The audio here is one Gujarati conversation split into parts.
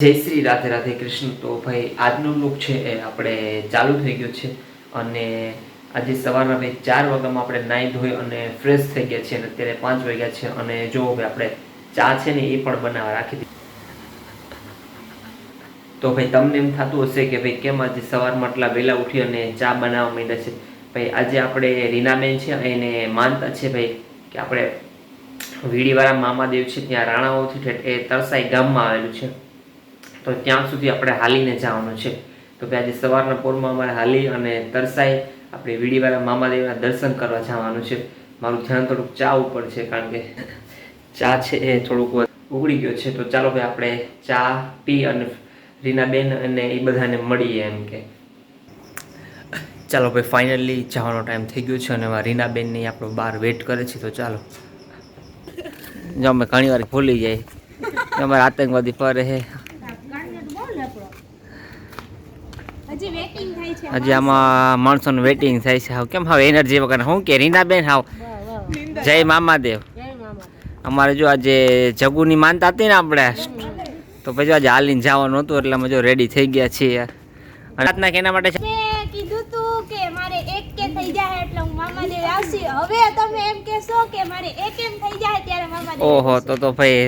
જય શ્રી રાધે રાધે કૃષ્ણ. તો ભાઈ આજનો લુક છે એ આપણે ચાલુ થઈ ગયો છે અને આજે સવારના ભાઈ 4 વાગ્યામાં આપણે નાહી ધોઈ અને ફ્રેશ થઈ ગયા છીએ અને અત્યારે 5 વાગ્યા છે અને જો ભાઈ આપણે ચા છે ને એ પણ બનાવવા રાખી દીધી. તો ભાઈ તમને એમ થતું હશે કે ભાઈ કેમ આજે સવારમાં આટલા વહેલા ઉઠી અને ચા બનાવવા માંડ્યા છે. ભાઈ આજે આપણે રીનાબેન છે એને માનતા છે ભાઈ કે આપણે વીડીવાળા મામાદેવ છે ત્યાં રાણાઓથી એ તરસાઈ ગામમાં આવેલું છે, તો ત્યાં સુધી આપણે હાલીને જવાનું છે. તો કે આજે સવારના પોરમાં અમારે હાલી અને તરસાઈ આપણે વીડીવાળા મામાદેવના દર્શન કરવા જવાનું છે. મારું ધ્યાન થોડુંક ચા ઉપર છે કારણ કે ચા છે એ થોડુંક ઉગડી ગયો છે. તો ચાલો ભાઈ આપણે ચા પી અને રીનાબેન અને એ બધાને મળીએ એમ કે. ચાલો ભાઈ ફાઇનલી જવાનો ટાઈમ થઈ ગયો છે અને રીનાબેનની આપણો બહાર વેટ કરે છે. તો ચાલો જો અમે ઘણી વાર ભૂલી જાય અમારે આતંકવાદી ફરે છે. હજી આમાં માણસોનું વેટિંગ થાય છે. કેમ હવે એનર્જી વગર શું કે રીનાબેન હાવ જય મામાદેવ. અમારે જો આજે જગુની માનતા હતી ને આપણે, તો પછી આજે હાલીને જવાનું હતું એટલે અમે જો રેડી થઈ ગયા છીએ. રાતના કેના માટે કીધું તું કે મારે 1K થઈ જાય એટલે હું મામાદેવ આવશે. હવે તમે એમ કહેશો કે મારે 1M થઈ જાય ત્યારે મામાદેવ. ઓહો, તો ભાઈ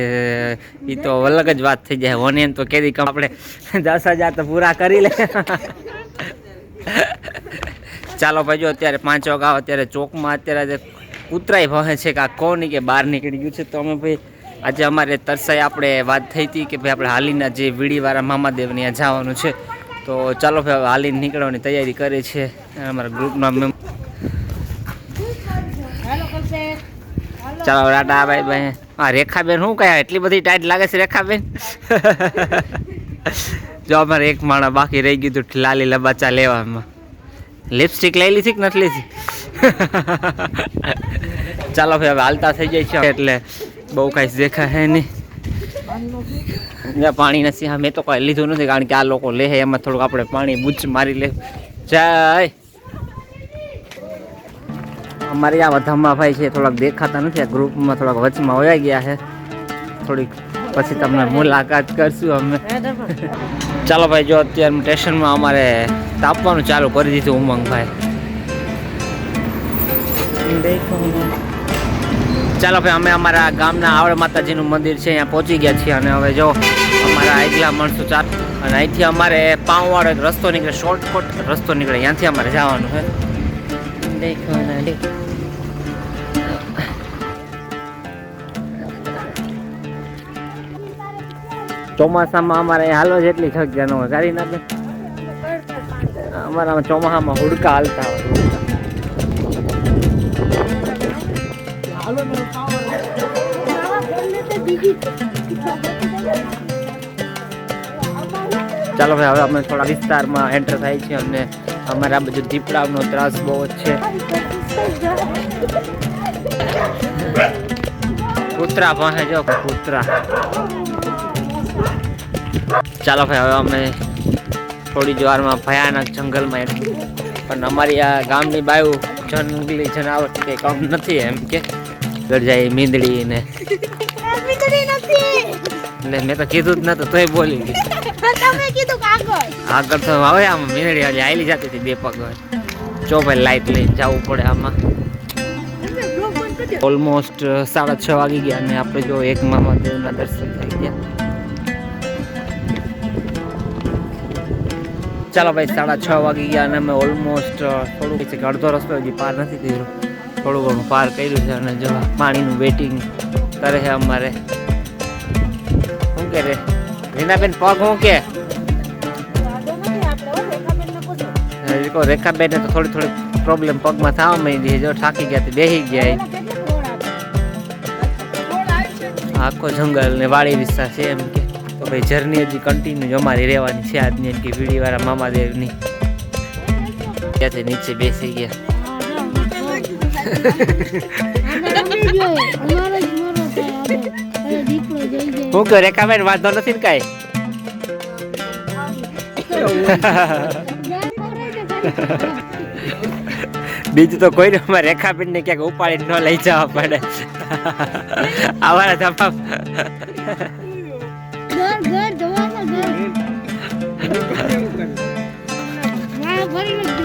ઈ તો અલગ જ વાત થઈ જાય. વન એમ તો કેદી કામ આપણે 10,000 તો પૂરા કરી લે. ચાલો ભાઈ જો અત્યારે 5 વાગ્યા અત્યારે ચોકમાં અત્યારે કૂતરાઈ ભહે છે કે આ કોની કે બહાર નીકળી ગયું છે. તો અમે ભાઈ આજે અમારે તરસાઈ આપણે વાત થઈ હતી કે ભાઈ આપણે હાલીના જે વીડીવાળા મામાદેવને ત્યાં જવાનું છે. તો ચાલો ભાઈ હાલીને નીકળવાની તૈયારી કરે છે અમારા ગ્રુપના મેમ્બર. ચાલો રાટા ભાઈ ભાઈ. હા રેખાબેન શું કયા એટલી બધી ટાઈટ લાગે છે રેખાબેન? જો અમારે એક માણસ બાકી રહી ગયું હતું લાલી લબાચા લેવામાં. લિપસ્ટિક લઈ લીધી કે નથી લીધી? ચાલો ભાઈ હવે હાલતા થઈ જાય છે એટલે બહુ કાંઈ દેખાય નહીં. પાણી નથી. હા મેં તો કાંઈ લીધું નથી કારણ કે આ લોકો લે એમાં થોડુંક આપણે પાણી બૂચ મારી લે જાય. અમારે આ વધામાં ભાઈ છે થોડાક દેખાતા નથી, આ ગ્રુપમાં થોડાક વચમાં વયા ગયા છે. થોડીક પછી તમને મુલાકાત કરશું અમે. ચાલો ભાઈ જો અત્યારે સ્ટેશનમાં અમારે તાપવાનું ચાલુ કરી દીધું ઉમંગભાઈ. ચાલો ભાઈ અમે અમારા ગામના આવડ માતાજીનું મંદિર છે અહીંયા પહોંચી ગયા છીએ અને હવે જો અમારા આગલા માણસો ચાર અને અહીંથી અમારે પાઉવાળો એક રસ્તો નીકળે, શોર્ટકટ રસ્તો નીકળે, ત્યાંથી અમારે જવાનું છે. ચોમાસામાં અમારે હાલો જેટલી જગ્યા ન હોય ગાડી નાખે. અમારા ચોમાસામાં હુડકા હાલતા હોય. ચાલો ભાઈ હવે અમે થોડા વિસ્તારમાં એન્ટર થાય છે અને અમારે આ બધું દીપડાનો ત્રાસ બહુ જ છે. કૂતરા પાસે જો કૂતરા. ચાલો ભાઈ હવે અમે થોડી જ વારમાં ભયાનક જંગલમાં પણ અમારી આ ગામની બાયુ જંગલી જનાવર કંઈ કમ નથી એમ કે ગરજાઈ મીંદડી ને મેં તો કીધું જ નતું તોય બોલી ગઈ. આગળ તો હવે આમ મીંદડી હજી આવેલી જતી હતી 2 પગ. જો ભાઈ લાઈટ લઈને જવું પડે આમાં. ઓલમોસ્ટ 6:30 વાગી ગયા અને આપણે જો એક મામાદેવના દર્શન થઈ ગયા. ચાલો ભાઈ 6:30 વાગી ગયા અને અમે ઓલમોસ્ટ થોડુંક છે કે અડધો રસ્તો હજી પાર નથી કર્યો, થોડું ઘણું પાર કર્યું છે અને જો પાણીનું વેટિંગ કરે છે અમારે. શું કે રે રીનાબેન પગ શું કે રેખાબેન તો થોડી પ્રોબ્લેમ પગમાં થવા માંડી. જો થાકી ગયા બેસી ગયા. આખો જંગલ ને વાડી વિસ્તાર છે એમ કે. તો ભાઈ જર્ની હજી કન્ટિન્યુ અમારી રહેવાની છે આજની એમ કે વીડીવાળા મામાદેવની. ત્યાંથી નીચે બેસી ગયા. હું કહું રેખાબેન વાંધો નથી ને કાંઈ? બીજું તો કોઈ અમારે રેખાબેન ને ક્યાંક ઉપાડી ન લઈ જવા પડે. આવાના તમામ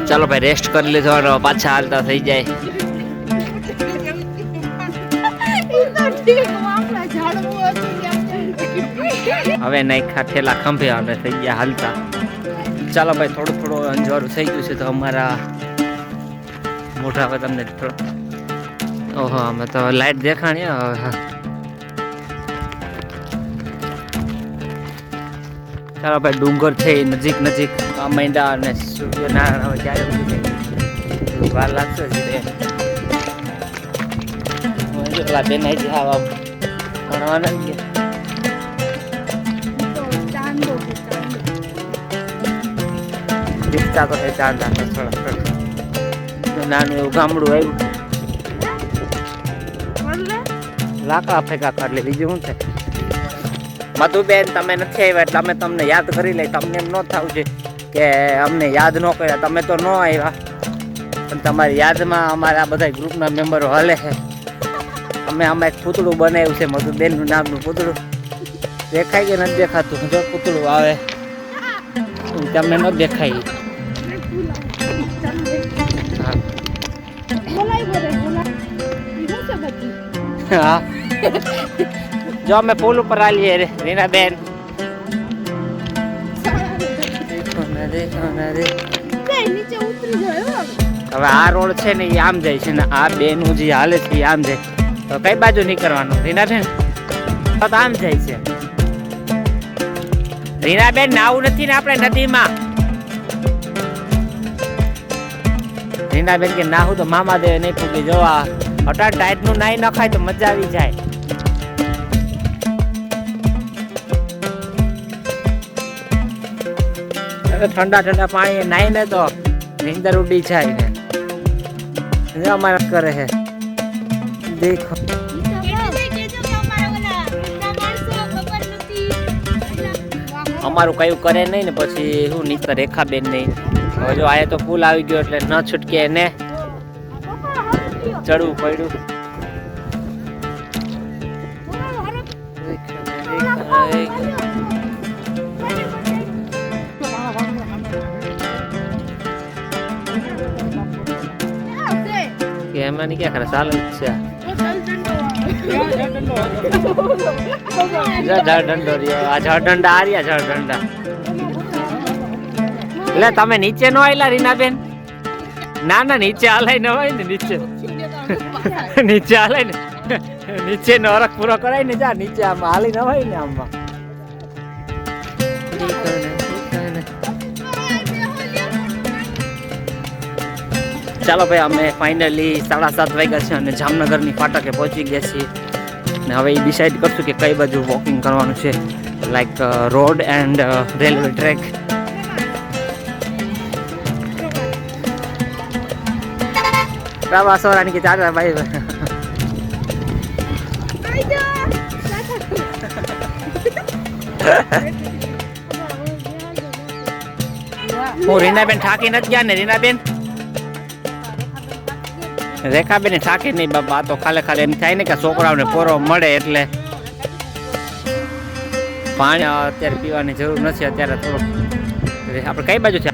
ચાલો ભાઈ રેસ્ટ કરી લીધો અને પાછા હાલતા થઈ જાય. હવે નાખ્યા ઠેલા ખંભે અને થઈ ગયા હાલતા. ચાલો ભાઈ થોડું અંજવાળું થઈ ગયું છે તો અમારા મોઢા પર તમને થોડો ઓહો અમે તો લાઈટ દેખાણી. ચાલો ભાઈ ડુંગર છે નજીક માંડ્યા અને સૂર્યનારાયણ હવે ક્યારે વાર લાગશે પેલા બેન આવી આવા ભણવાના દીકતા તો ચાંદા થોડા નાનું એવું ગામડું આવ્યું લાકડા ફેંકા કરી બીજું શું થાય. મધુબેન તમે નથી આવ્યા એટલે અમે તમને યાદ કરી લઈ. તમને એમ ન થવું છે કે અમને યાદ ન કર્યા, તમે તો ન આવ્યા પણ તમારી યાદમાં અમારા બધા ગ્રુપના મેમ્બરો હાલે છે. અમે આમાં એક પૂતળું બનાવ્યું છે મધુબેનનું નામનું પૂતળું. દેખાય કે નથી દેખાતું? જો પૂતળું આવે તમને ન દેખાય. હા જો અમે પુલ ઉપર આવીએ રીનાબેન. હવે આ રોડ છે ને એ આમ જાય છે ને આ બેનું જે હાલે છે એ આમ જાય. તો કઈ બાજુ નીકળવાનું રીનાબેન? તો આમ જાય છે. રીનાબેન નાવું નથી ને આપણે નદીમાં? રીનાબેન કે નાહું તો મામા દેવે નહીં પૂગી. જોવા અટાણ ટાઈટ નું નાઈ નખાય તો મજા આવી જાય. ઠંડા પાણી નાઈ ને તો નીંદર ઉડી જાય ને અમારા કરે છે. દેખો અમારું કયું કરે નહીં ને પછી શું નીકળે રેખાબેન નહીં. હવે જો આયા તો પુલ આવી ગયો એટલે ન છૂટકે એને ચડવું પડ્યું. એમાં ની ક્યાં ખરે ચાલે જ છે. ઝડંડો રહ્યો આ ઝડંડા આ રહ્યા ઝડંડા. એટલે તમે નીચે નો આવેલા રીનાબેન? ના નીચે હાલાય ન હોય ને નીચે હાલાય ને નીચે નો અરખ પૂરો કરાય ને. જા નીચે આમાં હાલી ન હોય ને આમાં. ચાલો ભાઈ અમે ફાઇનલી 7:30 વાગ્યા છે અને જામનગરની ફાટકે પહોંચી ગયા છીએ. ને હવે એ ડિસાઈડ કરશું કે કઈ બાજુ વોકિંગ કરવાનું છે, like road and railway track. સોરાની કે ચાર ભાઈ હું રીનાબેન થાકી નથી ગયા ને? રીનાબેન રેખાબેન થાકી નહીં બાબા. તો ખાલી એમ થાય ને કે છોકરાઓને પોરો મળે એટલે પાણી અત્યારે પીવાની જરૂર નથી. અત્યારે થોડું આપણે કઈ બાજુ છે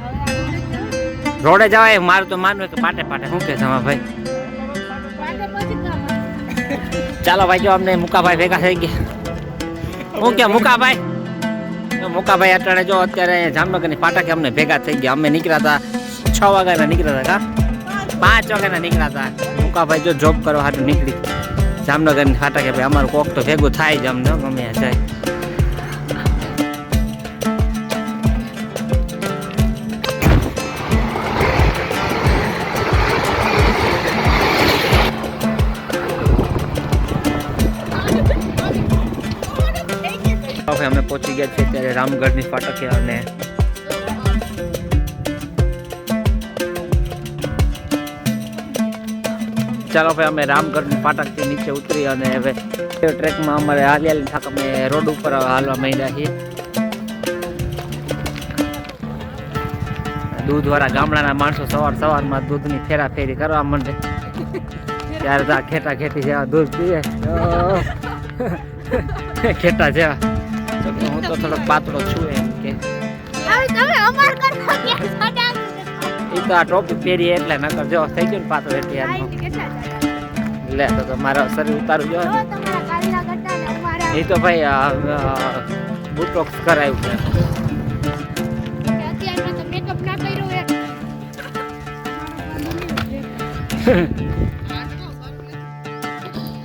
રોડે જવાય? મારું તો માનવું કે પાટે શું કે તમારા ભાઈ? ચાલો ભાઈ જો અમને મુકાભાઈ ભેગા થઈ ગયા. હું કે મુકાભાઈ અટાણે જો અત્યારે જામનગરની ફાટકે અમને ભેગા થઈ ગયા. અમે નીકળ્યા હતા 6 વાગ્યાના નીકળ્યા હતા, 5 વાગ્યાના નીકળ્યા હતા. મુકાભાઈ જો જોબ કરવા હાટું નીકળી જામનગરની ફાટકે. ભાઈ અમારું કોક તો ભેગું થાય જ અમને ગમે જાય. અમે પહોંચી ગયા છીએ ત્યારે રામગઢની ફાટકે. અને ચાલો ભાઈ અમે રામગઢની ફાટકથી નીચે ઉતરી અને હવે ટ્રેકમાં અમારે હાલી થાક અમે રોડ ઉપર હાલવા માંડ્યા છીએ. દૂધવાળા ગામડાના માણસો સવારમાં દૂધની ફેરાફેરી કરવા માંડે ત્યારે તો આ ખેટા ખેટી જેવા દૂધ પીએ ખેટા જેવા. હું તો થોડોક પાતળો છું એમ કે હવે તમે અમાર કરતા કે સાડા એ તો આ ટોપી પહેરી એટલે નકર જો થઈ ગયું ને પાતળો એટલે યાર કેટલા સાડા લે તો મારા શરીર ઉતારું જો જો તમારા કાલના કરતા ને અમારા એ તો ભાઈ બુટોક્સ કરાયું છે અત્યારમાં તો મેકઅપ ના કર્યો હે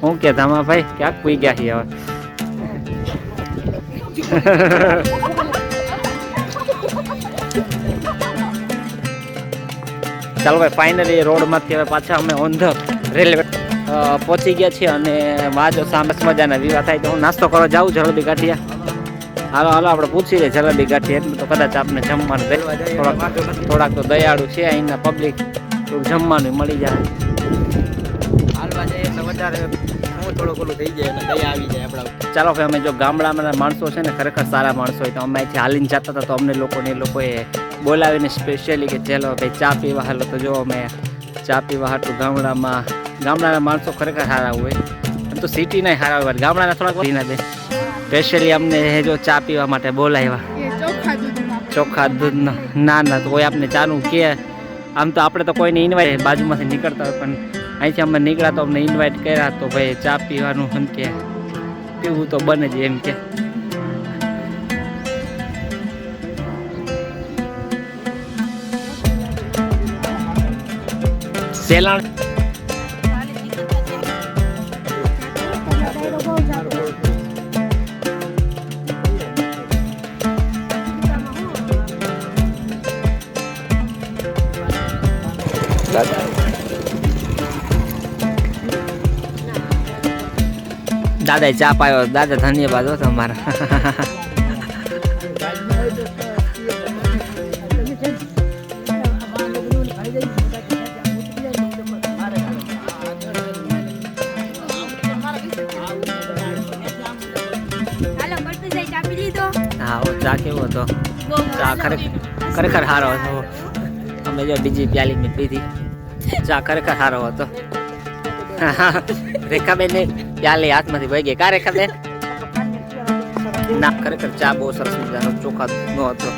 હું કે ધામા ભાઈ ક્યાંક પૂઈ ગયા છીએ હવે ચાલો ભાઈ ફાઇનલી રોડમાંથી હવે પાછા અમે ઓન ધ રેલવે પહોંચી ગયા છીએ અને વાજો સામે મજાના વિવાહ થાય તો હું નાસ્તો કરવા જાઉં જલેબી ગાંઠિયા હાલો હાલો આપણે પૂછી લઈએ જલેબી ગાંઠિયા એટલું તો કદાચ આપણે જમવાનું થોડાક તો દયાળુ છે અહીંના પબ્લિક થોડુંક જમવાનું મળી જાય હાલવા જાય એટલે વધારે હું થોડુંક ઓલું થઈ જાય એટલે દયા આવી જાય આપણા. ચાલો ભાઈ અમે જો ગામડાના માણસો છે ને ખરેખર સારા માણસો હોય તો અમે અહીંથી હાલીને જતા હતા તો અમને લોકોએ બોલાવીને સ્પેશિયલી કે ચાલો ભાઈ ચા પીવા હાલો તો જો અમે ચા પીવા હાટું ગામડાના માણસો ખરેખર સારા હોય એમ તો સિટીના સારા હોય ગામડાના થોડાક ના દે સ્પેશિયલી અમને જો ચા પીવા માટે બોલાવ્યા ચોખ્ખા દૂધનો ના તો કોઈ આપણે ચાનું કે આમ તો આપણે તો કોઈને ઇન્વાઇટ બાજુમાંથી નીકળતા હોય પણ અહીંથી અમે નીકળ્યા તો અમને ઇન્વાઇટ કર્યા તો ભાઈ ચા પીવાનું એમ કે પીવું તો બને જ એમ કે સેલાણ દાદા ચા પાયો દાદા ધન્યવાદ હો તમારા હાલો પડતું જાય ચા પી લીધો હા ચા કેવો હતો ચા ખરેખર સારો હતો અમે જો બીજી પ્યાલી મેં પીધી ચા ખરેખર સારો હતો રેખાબેન ને પ્યાલી હાથમાંથી વહી ગઈ કા રેખાબેન ના ખરેખર ચા બહુ સરસ મજાનો ચોખા નો હતો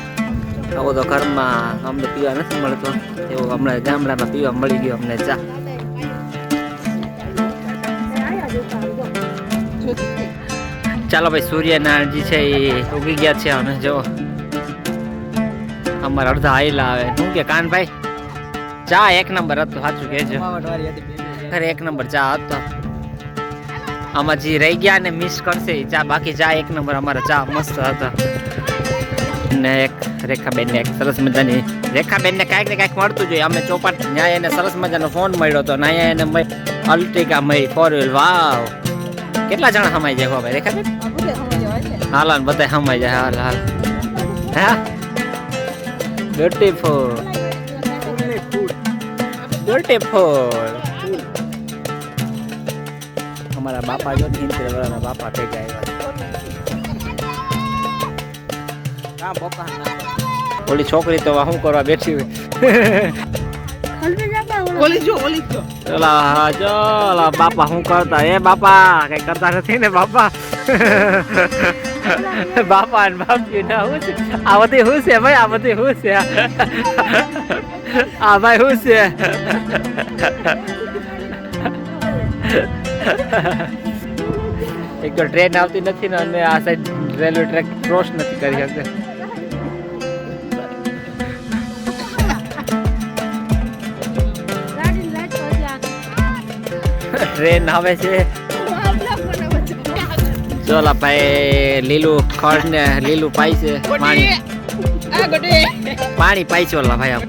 આવો તો ઘરમાં અમને પીવા નથી મળતો એવો હમણાં ગામડામાં પીવા મળી ગયો અમને ચા ચાલો ભાઈ સૂર્યનારાયણજી છે એ ઉગી ગયા છે અને જો અમારા અડધા આયેલા આવે શું કે કાનભાઈ ચા એક નંબર હતો સાચું કહેજો ખરે એક નંબર ચા હતો આમાં જે રહી ગયા ને મિસ કરશે એ ચા બાકી ચા એક નંબર અમારા ચા મસ્ત હતા ને એક રેખાબેન ને એક સરસ મજાની રેખાબેન ને કાંઈક ને કાંઈક મળતું જોઈએ અમે ચોપાટ ન્યાય એને સરસ મજાનો ફોન મળ્યો હતો ન્યાય એને અલ્ટિકા મળી 4 વ્હીલ વાવ કેટલા જણા સમાઈ જાય ભાઈ રેખાબેન હાલ બધા સમાઈ જાય હાલ હાલ હા બ્યુટીફુલ બ્યુટીફુલ અમારા બાપા જો 73 વર્ષના બાપા થઈ ગયા ઓલી છોકરી તો શું કરવા બેઠી હોય ચલા બાપા શું કરતા એ બાપા કઈ કરતા નથી ને બાપા બાપા ને બાપજી ના હું છે આ બધી હું છે ભાઈ આ બધી હું છે આ ભાઈ હું છે એક તો ટ્રેન આવતી નથી ને અને આ સાઈડ રેલવે ટ્રેક ક્રોસ નથી કરી શકતી ટ્રેન આવે છે ચોલા ભાઈ લીલું ખડ ને લીલું પાઈ છે પાણી પાઈ ચોલા ભાઈ આપ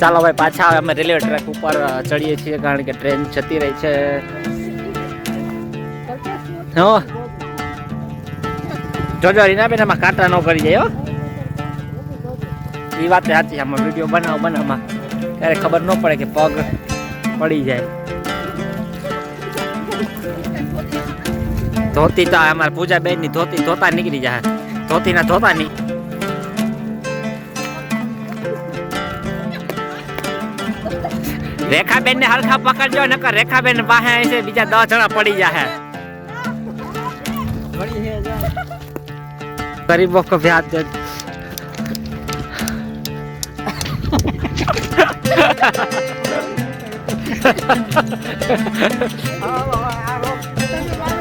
ચાલો ભાઈ પાછા હવે અમે રેલવે ટ્રેક ઉપર ચડીએ છીએ કારણ કે ટ્રેન જતી રહી છે જોજો રીનાબેન આમાં કાંટા ન કરી જાય એ વાત સાચી આમાં વિડીયો બનાવવામાં ત્યારે ખબર ન પડે કે પગ પડી જાય. ધોતી તો અમારા પૂજાબેન ની ધોતી ધોતા નીકળી જાય. ધોતી ના ધોતા નહીં. રેખાબેન ને હરખા પકડજો નકર રેખાબેન પાસે છે બીજા 10 જણા પડી જાય. गरीबों को ब्याज दे.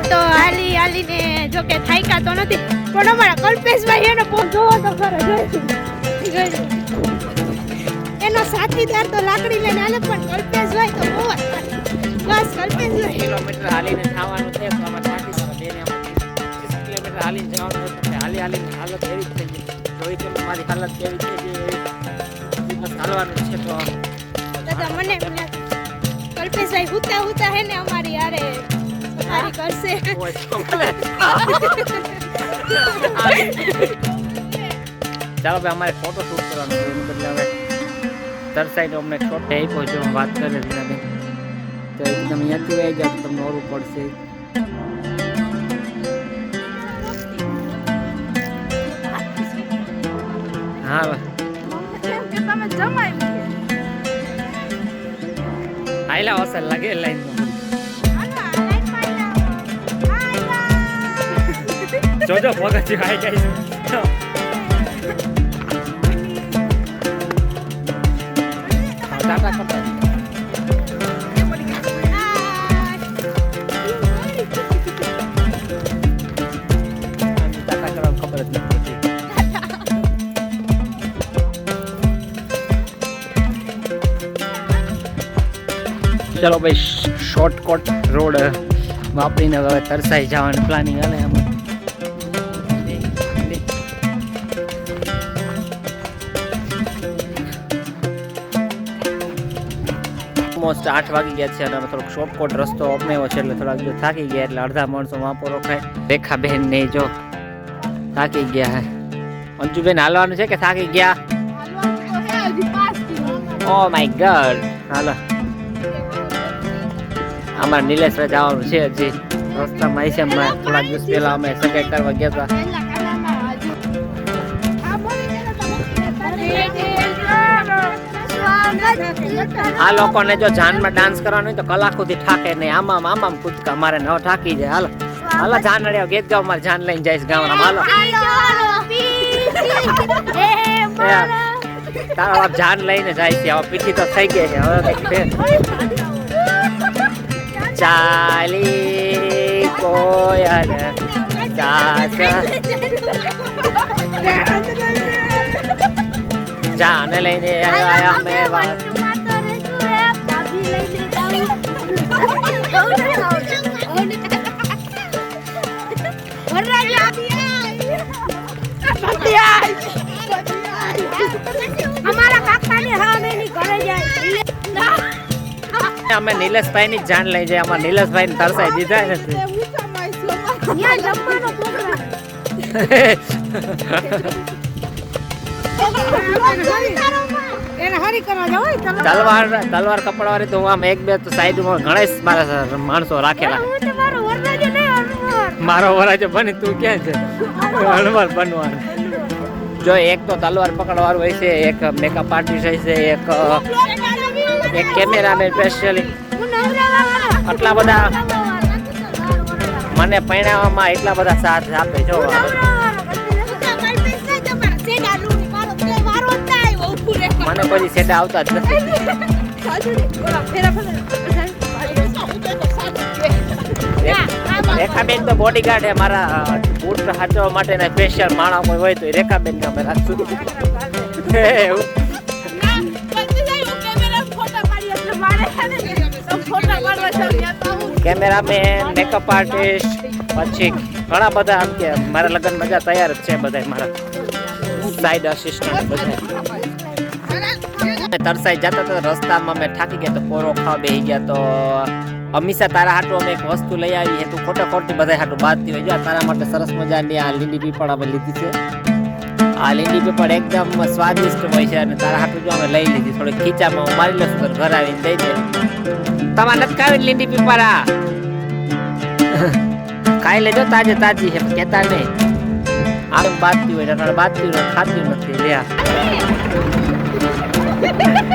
તો હાલી હાલીને જો કે થાક્યા તો નથી પણ અમારા કલ્પેશભાઈ એનો જોવો તો ખરો જોઈશું. એનો સાથીદાર તો લાકડી લઈને હાલે પણ કલ્પેશભાઈ તો બહુ જ બસ કલ્પેશભાઈ કિલોમીટર હાલીને જવાનું છે તો આમાં થાકી જાય. બેને આમાં 30 કિલોમીટર હાલીને જવાનું છે. હાલી હાલીની હાલત એવી જ થઈ ગઈ. જોઈ કે મારી હાલત કેવી થઈ ગઈ. બસ હાલવાનું છે તો દાદા મને કલ્પેશભાઈ હુતા હુતા હે ને અમારી યારે સફારી કરશે. ચાલો ભાઈ અમારે ફોટો શૂટ કરવાનો છે એની બદલે હવે તરસાઈને અમને શોટ આપ્યો છે. હું વાત કરે રીનાબેન તો એકદમ અહીંયાથી આવી જાય તો તમને ઓરું પડશે. હા તમે જમાઈ આયલા અસર લાગે લાઈન જોજો પગથી આવી જાય છે. ટાટા કરતા ટાટા કરવા ખબર જ નથી પડતી. ચલો ભાઈ શોર્ટકટ રોડ વાપરીને હવે તરસાઈ જવાનું પ્લાનિંગ હાલે આમાં. ઓલમોસ્ટ 8 વાગી ગયા છે અને અમે થોડોક શોર્ટકટ રસ્તો અપનાવ્યો છે એટલે થોડાક જો થાકી ગયા એટલે અડધા માણસો વાપો રોકાય. રેખાબેન ને જો થાકી ગયા હે. અંજુબેન હાલવાનું છે કે થાકી ગયા? Oh my God. હાલો અમારે નિલેશભાઈ જવાનું છે હજી રસ્તામાં આવી છે. થોડાક દિવસ પહેલા અમે સગાઈ કરવા ગયા હતા. આ લોકોને જો જાનમાં ડાન્સ કરવાનો હોય તો કલાકોથી થાકે નહીં. આમામ આમામ કૂદકા મારે ન થાકી જાય. હાલો હાલો જાન અડ્યા ગીત ગાવ. મારે જાન લઈને જઈશ ગામમાં. હાલો તારા બાપ જાન લઈને જાય છે. હવે પીઠી તો થઈ ગઈ છે. હવે ચાલી કોયલ જાન લઈને આયા મેં અમે નિલેશભાઈ ની જાન લઈ જાય. અમારા નિલેશભાઈ ને તરસાઈ દીધા નથી. તલવાર કપડવાળી તો હું આમ એક બે તો સાઈડમાં ઘણા મારા માણસો રાખેલા. મારો વરાજો બની તું ક્યાં છે? હણવાર બનવાનું. જો એક તો તલવાર પકડવાનું હોય છે, એક મેકઅપ આર્ટિસ્ટ હોય છે, એક કેમેરામેન સ્પેશિયલી. આટલા બધા મને પહેણાવવામાં એટલા બધા સાથ આપે છો. મને કોઈ સેટા આવતા જ નથી. રેખાબેન તો બોડીગાર્ડ છે મારા. બૂટ હાચવા માટેના સ્પેશિયલ માણસ કોઈ હોય તો રેખાબેન ને અમે રાખશું. કેમેરામેન, મેકઅપ આર્ટિસ્ટ, પછી ઘણા બધા આમ કે મારા લગ્ન મજા તૈયાર જ છે બધા. મારા સાઈડ આસિસ્ટન્ટ બધા તરસાઈ જતા હતા. રસ્તામાં અમે થાકી ગયા તો પોરો ખાવા બેસી ગયા. તો અમીષા તારા હાટું અમે એક વસ્તુ લઈ આવી. તું ખોટા ખોટી બધા હાટું બાંધતી હોય. જો તારા માટે સરસ મજાની આ લીલી પીપળ અમે લીધી છે. આ લીંડી પેપર એકદમ સ્વાદિષ્ટ હોય છે અને તારા હાટું જો અમે લઈ લીધી થોડી ખીચામાં હું મારી લઉં છું ઘર આવીને દઈ દે તમારે નથી ખાવી લીંડી પેપર આ ખાઈ લેજો તાજે તાજી છે કેતા નહીં આમ બાતતી હોય એટલે બાતતી હોય ખાતી નથી લ્યા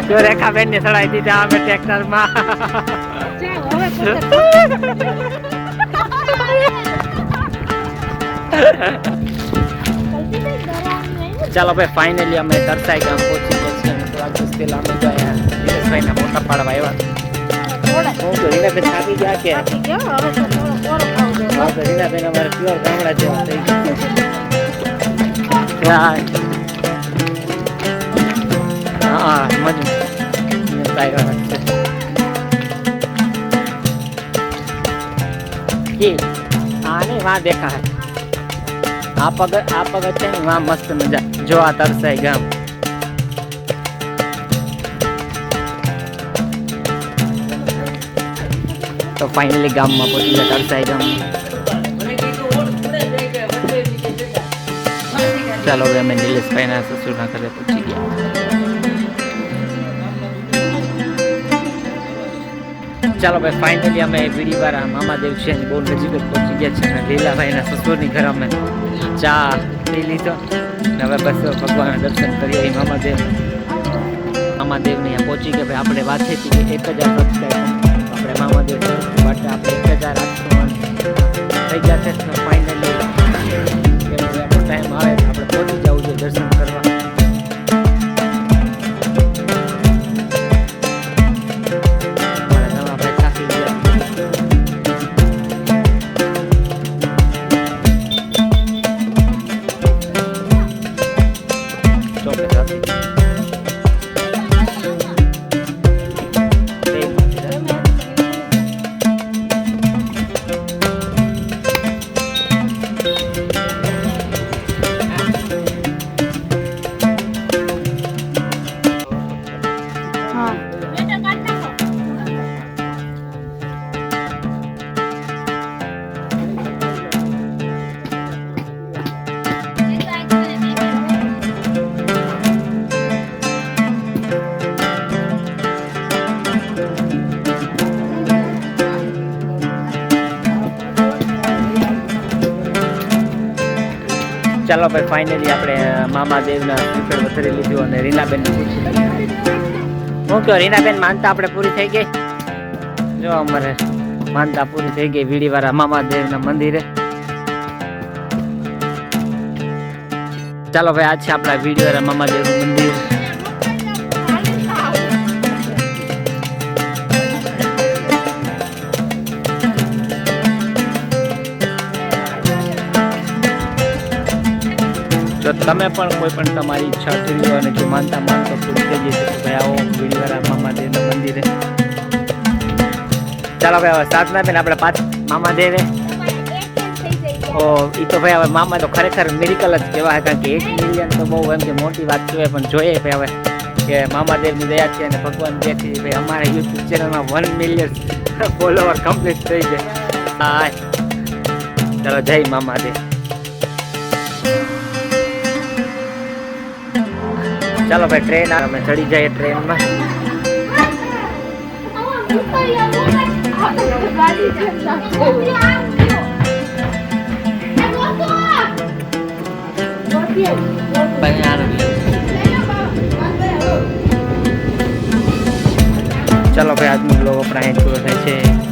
જો રેખાબેન ને સડાઈ દીધા અમે ટ્રેક્ટર માં ચાલો ભાઈ ફાઇનલી અમે તરસાઈ ગામ પહોંચી ગયા છીએ અને થોડાક દિવસ પહેલા અમે જો અહીંયા દિનેશભાઈના મોટા પાડવા આવ્યા હું તો રીનાબેન થાકી ગયા કે હા તો રીનાબેન અમારે પ્યોર ગામડા જેવા થઈ ગયા હા મજા હા નહીં વાં દેખા હે આ પગ છે ને વાં મસ્ત મજા જો આ તરસાઈ ગામ તો ફાઇનલી ગામમાં પહોંચી ગયા તરસાઈ ગામ ચાલો હવે અમે નિલેશભાઈના સસુરના ઘરે પહોંચી ગયા ચાલો ભાઈ ફાઇનલી અમે વીડીવાળા મામાદેવ છે બહુ નજીક જ પહોંચી ગયા છે અને લીલાભાઈના સસુરની ઘર અમે ચા પી લીધો અને હવે બસ ભગવાનના દર્શન કરીએ મામાદેવને અહીંયા પહોંચી ગયા ભાઈ આપણે વાત થઈ કે 1000 સબસ્ક્રાઈબર આપણે મામાદેવ માટે આપણે 1000 800 થઈ ગયા છે ફાઇનલી આપણો ટાઈમ આવે આપણે પહોંચી જવું જોઈએ દર્શન કરવા ચાલો ભાઈ ફાઇનલી આપણે મામાદેવના શ્રીફળ વધારી લીધું અને રીનાબેનને પૂછી હું કહો રીનાબેન માનતા આપણે પૂરી થઈ ગઈ જો અમારે માનતા પૂરી થઈ ગઈ વીડીવાળા મામાદેવના મંદિરે ચાલો ભાઈ આ છે આપણા વીડીવાળા મામાદેવનું મંદિર તો તમે પણ કોઈ પણ તમારી ઈચ્છા કરી હોય અને જો માનતા માનતો પૂરી થઈ જશે તો ભાઈ આવો વીડીવાળા મામાદેવના મંદિરે ચાલો ભાઈ હવે સાધના બેન આપણે મામાદેવે ઓ એ તો ભાઈ હવે મામા તો ખરેખર મિરેકલ જ કહેવાય કારણ કે 1 મિલિયન તો બહુ એમ કે મોટી વાત કહેવાય પણ જોઈએ ભાઈ હવે કે મામાદેવની દયા છે અને ભગવાન દયાથી ભાઈ અમારા યુટ્યુબ ચેનલમાં 1 મિલિયન ફોલોવર કમ્પ્લીટ થઈ જાય હા ચાલો જય મામાદેવ ચાલો ભાઈ ટ્રેન અમે ચડી જઈએ ટ્રેનમાં ચાલો ભાઈ આજનો બ્લોગ આપણે અહીં પૂરો થાય છે